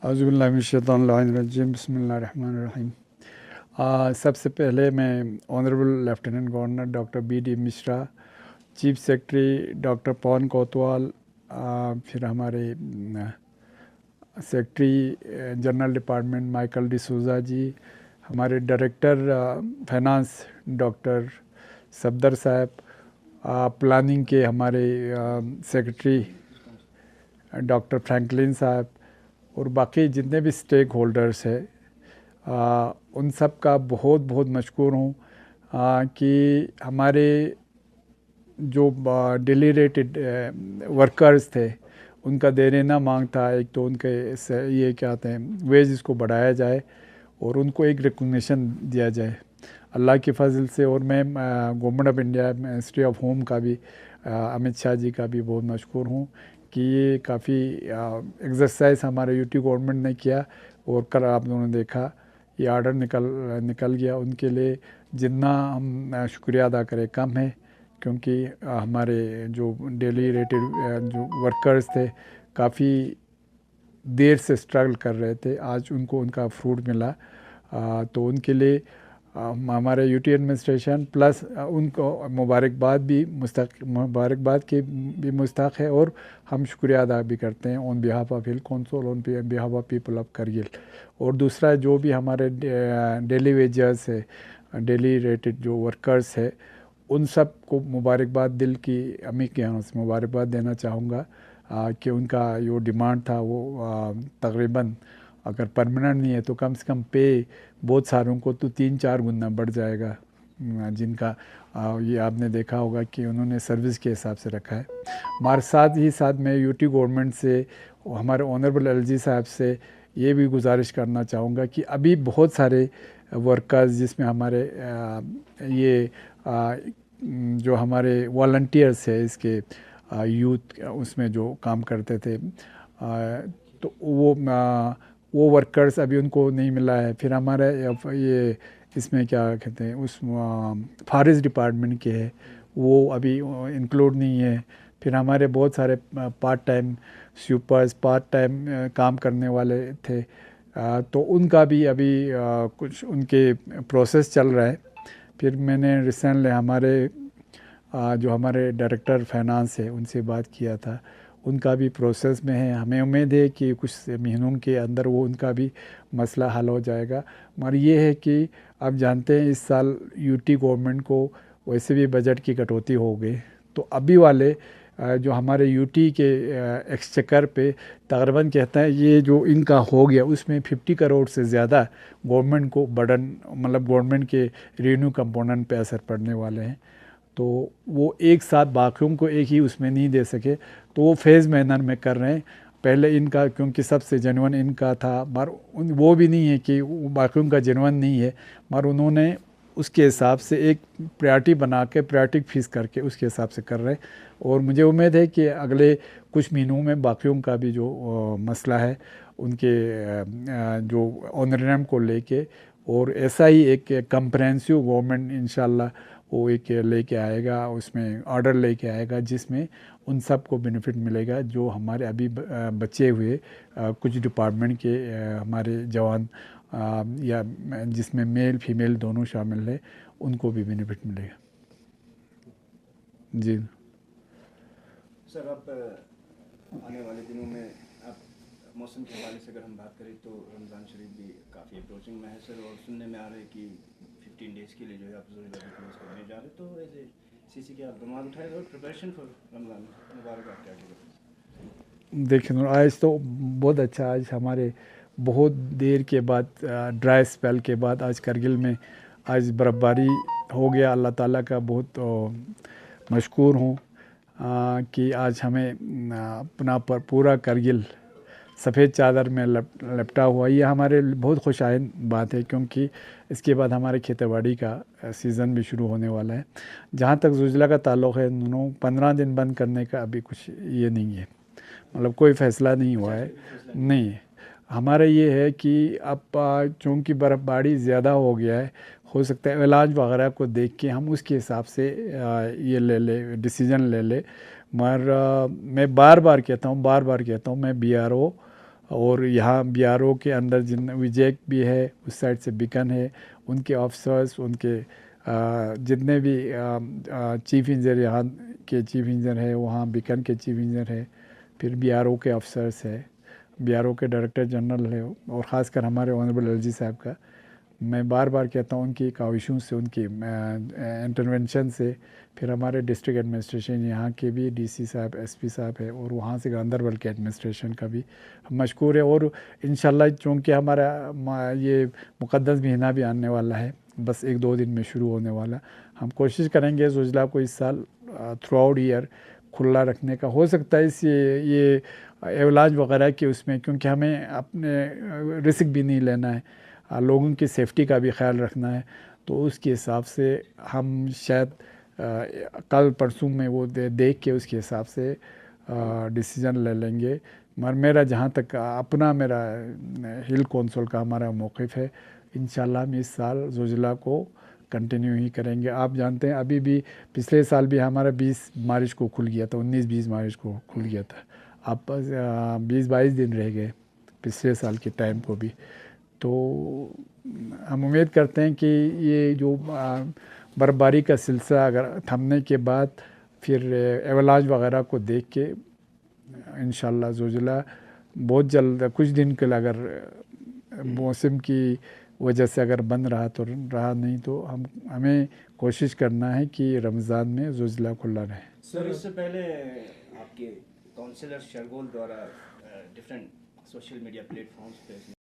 اعوذ باللہ من الشیطان الرجیم، بسم اللہ الرحمن الرحیم۔ سب سے پہلے میں honourable lieutenant governor doctor B D Mishra, chief secretary doctor Pawan Kotwal, پھر ہمارے secretary general department Michael D'Souza ji, ہمارے ڈائریکٹر فائنانس ڈاکٹر صفدر صاحب، پلاننگ کے ہمارے سیکرٹری ڈاکٹر فرینکلن صاحب، اور باقی جتنے بھی اسٹیک ہولڈرس ہیں، ان سب کا بہت بہت مشکور ہوں کہ ہمارے جو ڈیلی ریٹڈ ورکرز تھے ان کا دیرینہ مانگ تھا۔ ایک تو ان کے یہ کیا کہتے ہیں ویجز کو بڑھایا جائے اور ان کو ایک ریکگنیشن دیا جائے اللہ کے فضل سے۔ اور میں government of India ministry of home کا بھی امت شاہ جی کا بھی بہت مشکور ہوں کہ یہ کافی ایکسرسائز ہمارے یوٹی گورنمنٹ نے کیا، اور کل آپ لوگوں نے دیکھا یہ آرڈر نکل گیا۔ ان کے لیے جتنا ہم شکریہ ادا کریں کم ہے، کیونکہ ہمارے جو ڈیلی ریٹڈ جو ورکرز تھے کافی دیر سے اسٹرگل کر رہے تھے، آج ان کو ان کا فروٹ ملا، تو ان کے لیے ہمارے یوٹی ایڈمنسٹریشن پلس ان کو مبارکباد کے بھی مستحق ہے، اور ہم شکریہ ادا بھی کرتے ہیں آن بیہاف آف ہل council, on behalf of people of Kargil. اور دوسرا جو بھی ہمارے ڈیلی ویجرز ہے، ڈیلی ریٹڈ جو ورکرز ہے، ان سب کو مبارکباد دل کی امی کے یہاں سے مبارکباد دینا چاہوں گا کہ ان کا جو ڈیمانڈ تھا وہ تقریباً اگر پرماننٹ نہیں ہے تو کم سے کم پے بہت ساروں کو تو 3-4 گنا بڑھ جائے گا، جن کا یہ آپ نے دیکھا ہوگا کہ انہوں نے سروس کے حساب سے رکھا ہے۔ ہمارے ساتھ میں یوٹی گورنمنٹ سے، ہمارے آنریبل ایل جی صاحب سے یہ بھی گزارش کرنا چاہوں گا کہ ابھی بہت سارے ورکرز جس میں ہمارے یہ جو ہمارے والنٹیئرس ہے اس کے یوتھ اس میں جو کام کرتے تھے، تو وہ ورکرز ابھی ان کو نہیں ملا ہے۔ پھر ہمارے یہ اس میں کیا کہتے ہیں اس فارسٹ ڈپارٹمنٹ کے ہے، وہ ابھی انکلوڈ نہیں ہے۔ پھر ہمارے بہت سارے پارٹ ٹائم سوپرز، پارٹ ٹائم کام کرنے والے تھے، تو ان کا بھی ابھی کچھ ان کے پروسیس چل رہا ہے۔ پھر میں نے ریسنٹلی جو ہمارے ڈائریکٹر فائنانس ہے ان سے بات کیا تھا، ان کا بھی پروسیس میں ہے، ہمیں امید ہے کہ کچھ مہینوں کے اندر وہ ان کا بھی مسئلہ حل ہو جائے گا۔ مگر یہ ہے کہ آپ جانتے ہیں اس سال یوٹی گورنمنٹ کو ویسے بھی بجٹ کی کٹوتی ہو گئی، تو ابھی والے جو ہمارے یوٹی کے ایکسچیکر پہ تقریباً کہتا ہے یہ جو ان کا ہو گیا اس میں 50 کروڑ سے زیادہ گورنمنٹ کو برڈن، مطلب گورنمنٹ کے ریونیو کمپوننٹ پہ اثر پڑنے والے ہیں، تو وہ ایک ساتھ باقیوں کو ایک ہی اس میں نہیں دے سکے، تو وہ فیز مینر میں کر رہے ہیں۔ پہلے ان کا کیونکہ سب سے جنون ان کا تھا، مگر وہ بھی نہیں ہے کہ باقیوں کا جنون نہیں ہے، مگر انہوں نے اس کے حساب سے ایک پریارٹی بنا کے پریارٹی فیس کر کے اس کے حساب سے کر رہے ہیں۔ اور مجھے امید ہے کہ اگلے کچھ مہینوں میں باقیوں کا بھی جو مسئلہ ہے ان کے جو آنریم کو لے کے، اور ایسا ہی ایک کمپرہنسو گورنمنٹ انشاءاللہ وہ ایک لے کے آئے گا، اس میں آرڈر لے کے آئے گا جس میں ان سب کو بینیفٹ ملے گا جو ہمارے ابھی بچے ہوئے کچھ ڈپارٹمنٹ کے ہمارے جوان یا جس میں میل فیمیل دونوں شامل ہیں، ان کو بھی بینیفٹ ملے گا۔ جی سر، اب آنے والے دنوں میں اب موسم کے حوالے سے اگر ہم بات کریں تو رمضان شریف بھی کافی اپروچنگ میں ہے سر، اور سننے میں آ رہا ہے کہ 15 ڈیز کے لیے جو ہے آپ ضروری کلوز کرنے جا رہے ہیں، تو ایز اے سی سی کے اقدامات اٹھائے اور پریپریشن فار رمضان مبارک آپ کیا کریں؟ دیکھیں آج تو بہت اچھا، آج ہمارے بہت دیر کے بعد ڈرائی اسپیل کے بعد آج کرگل میں آج برف باری ہو گیا۔ اللہ تعالیٰ کا بہت مشکور ہوں کہ آج ہمیں اپنا پورا کرگل سفید چادر میں لپٹا ہوا۔ یہ ہمارے بہت خوش آئند بات ہے، کیونکہ اس کے بعد ہمارے کھیتی باڑی کا سیزن بھی شروع ہونے والا ہے۔ جہاں تک زلزلہ کا تعلق ہے، انہوں 15 دن بند کرنے کا ابھی کچھ یہ نہیں ہے، مطلب کوئی فیصلہ نہیں ہوا ہے، نہیں ہے۔ ہمارا یہ ہے کہ اب چونکہ برف باری زیادہ ہو گیا ہے، ہو سکتا ہے علاج وغیرہ کو دیکھ کے ہم اس کے حساب سے یہ ڈیسیجن لے لے۔ مگر میں بار بار کہتا ہوں میں بی آر او اور یہاں بی آر او کے اندر وجیک بھی ہے، اس سائڈ سے بیکن ہے، ان کے آفیسرس، ان کے جتنے بھی چیف انجینئر یہاں کے چیف انجینئر ہے، وہاں بیکن کے چیف انجینئر ہے، پھر بی آر او کے افسرس ہے، بی آر او کے ڈائریکٹر جنرل ہے، اور خاص کر ہمارے آنریبل ایل جی صاحب کا میں بار بار کہتا ہوں ان کی کاوشوں سے، ان کی انٹرونشن سے، پھر ہمارے ڈسٹرکٹ ایڈمنسٹریشن یہاں کے بھی ڈی سی صاحب، ایس پی صاحب ہے، اور وہاں سے گاندربل کے ایڈمنسٹریشن کا بھی مشکور ہے. اور انشاءاللہ چونکہ ہمارا یہ مقدس مہینہ بھی آنے والا ہے، بس 1-2 دن میں شروع ہونے والا، ہم کوشش کریں گے زوجلا کو اس سال تھرو آؤٹ ایئر کھلا رکھنے کا. ہو سکتا ہے اس یہ علاج وغیرہ کے اس میں، کیونکہ ہمیں اپنے رسک بھی نہیں لینا ہے، لوگوں کی سیفٹی کا بھی خیال رکھنا ہے، تو اس کے حساب سے ہم شاید کل پرسوں میں وہ دیکھ کے اس کے حساب سے ڈیسیجن لے لیں گے. مگر میرا جہاں تک اپنا میرا ہل کونسل کا ہمارا موقف ہے، انشاءاللہ ہم اس سال زوجلا کو کنٹینیو ہی کریں گے. آپ جانتے ہیں ابھی بھی پچھلے سال بھی ہمارا 20 مارچ کو کھل گیا تھا، 19-20 مارچ کو کھل گیا تھا، اب 20-22 دن رہ گئے پچھلے سال کے ٹائم کو بھی. تو ہم امید کرتے ہیں کہ یہ جو برفباری کا سلسلہ اگر تھمنے کے بعد پھر ایولاج وغیرہ کو دیکھ کے انشاءاللہ زوجلا بہت جلد کچھ دن کے لیے اگر موسم کی وجہ سے اگر بند رہا تو رہا، نہیں تو ہمیں کوشش کرنا ہے کہ رمضان میں زوجلا کھلا رہے. سر اس سے پہلے آپ کے کونسلر شرگول دوارا different social media platforms پہ